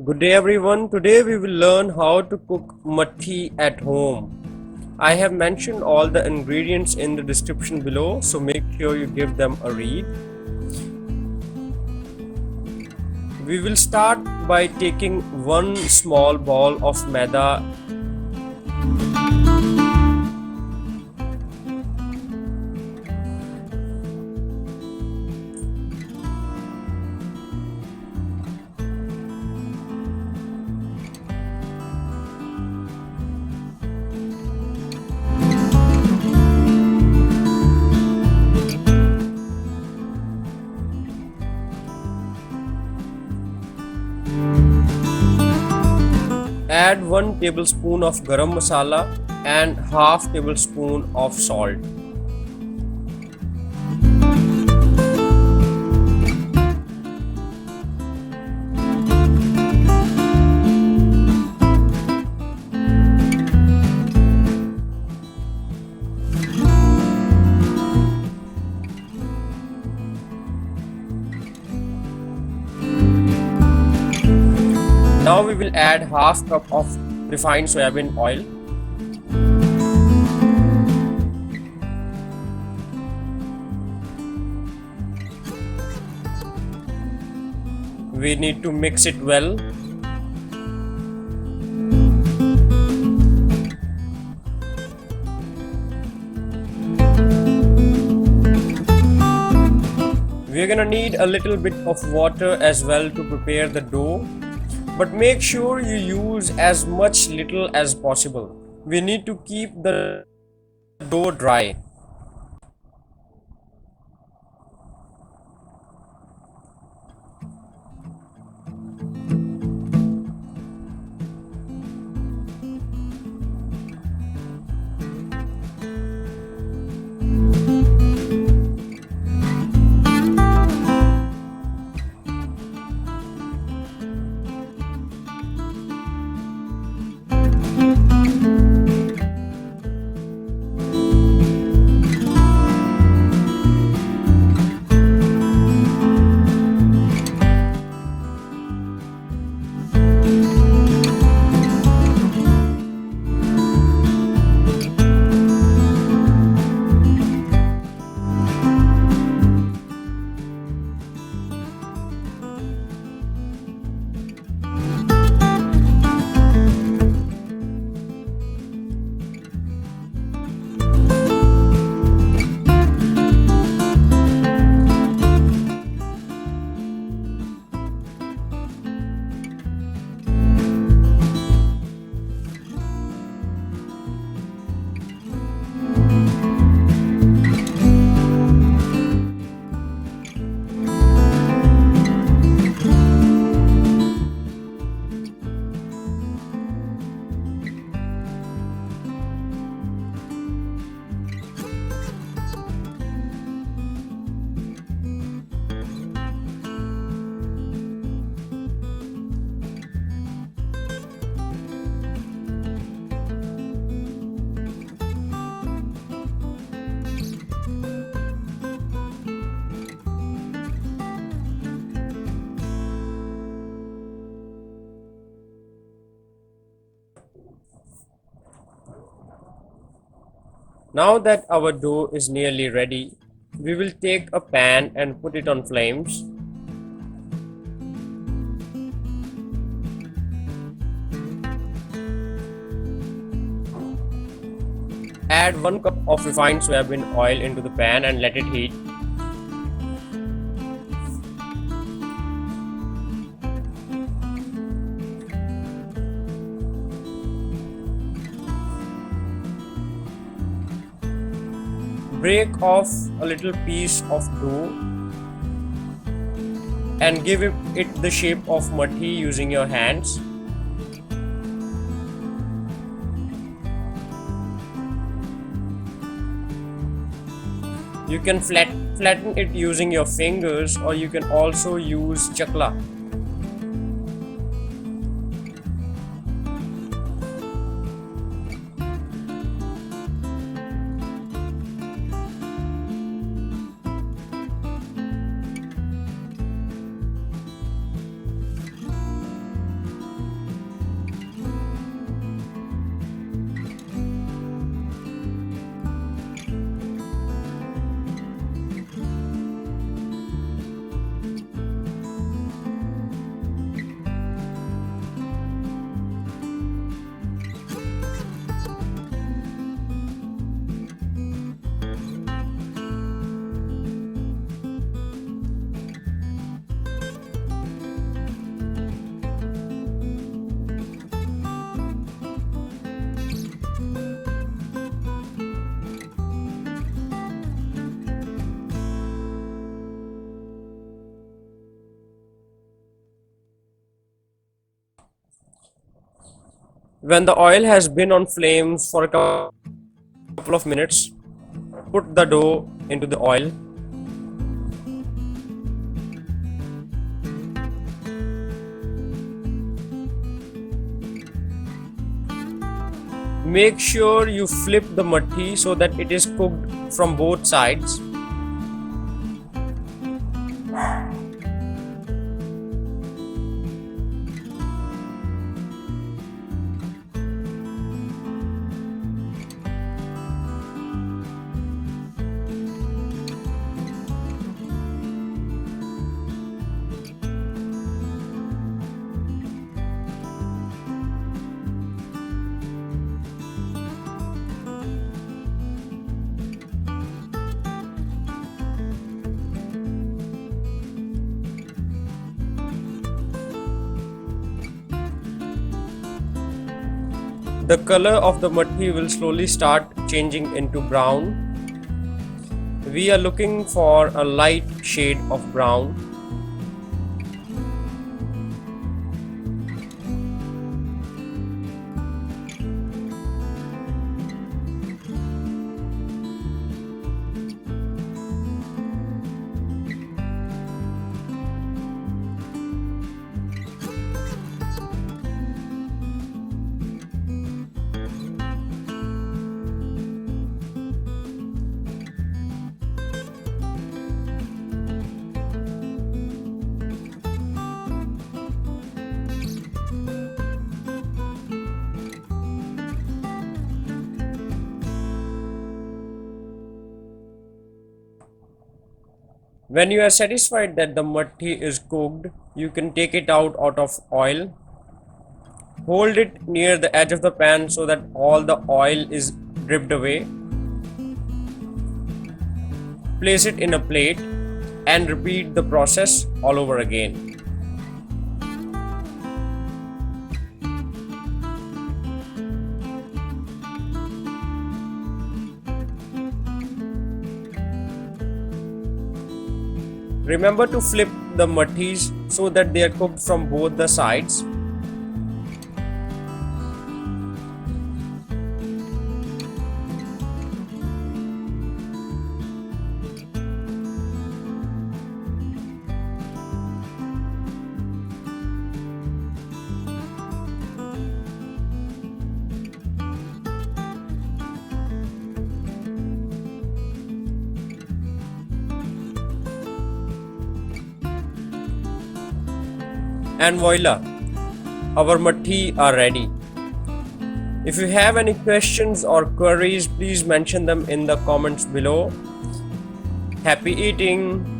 Good day everyone. Today we will learn how to cook mathi at home. I have mentioned all the ingredients in the description below, so make sure you give them a read. We will start by taking one small ball of maida. Add 1 tablespoon of Garam masala and half tablespoon of salt. Now we will add half cup of refined soyabean oil. We need to mix it well. We're gonna need a little bit of water as well to prepare the dough. But make sure you use as much little as possible. We need to keep the dough dry. Now that our dough is nearly ready, we will take a pan and put it on flames. Add 1 cup of refined soybean oil into the pan and let it heat. Break off a little piece of dough and give it the shape of mathi using your hands. You can flatten it using your fingers, or you can also use chakla. When the oil has been on flames for a couple of minutes, put the dough into the oil. Make sure you flip the mathi so that it is cooked from both sides. The color of the mathi will slowly start changing into brown. We are looking for a light shade of brown. When you are satisfied that the mathi is cooked, you can take it out of oil. Hold it near the edge of the pan so that all the oil is dripped away. Place it in a plate and repeat the process all over again. Remember to flip the mathis so that they are cooked from both the sides. And voila, our mathi are ready. If you have any questions or queries, please mention them in the comments below. Happy eating!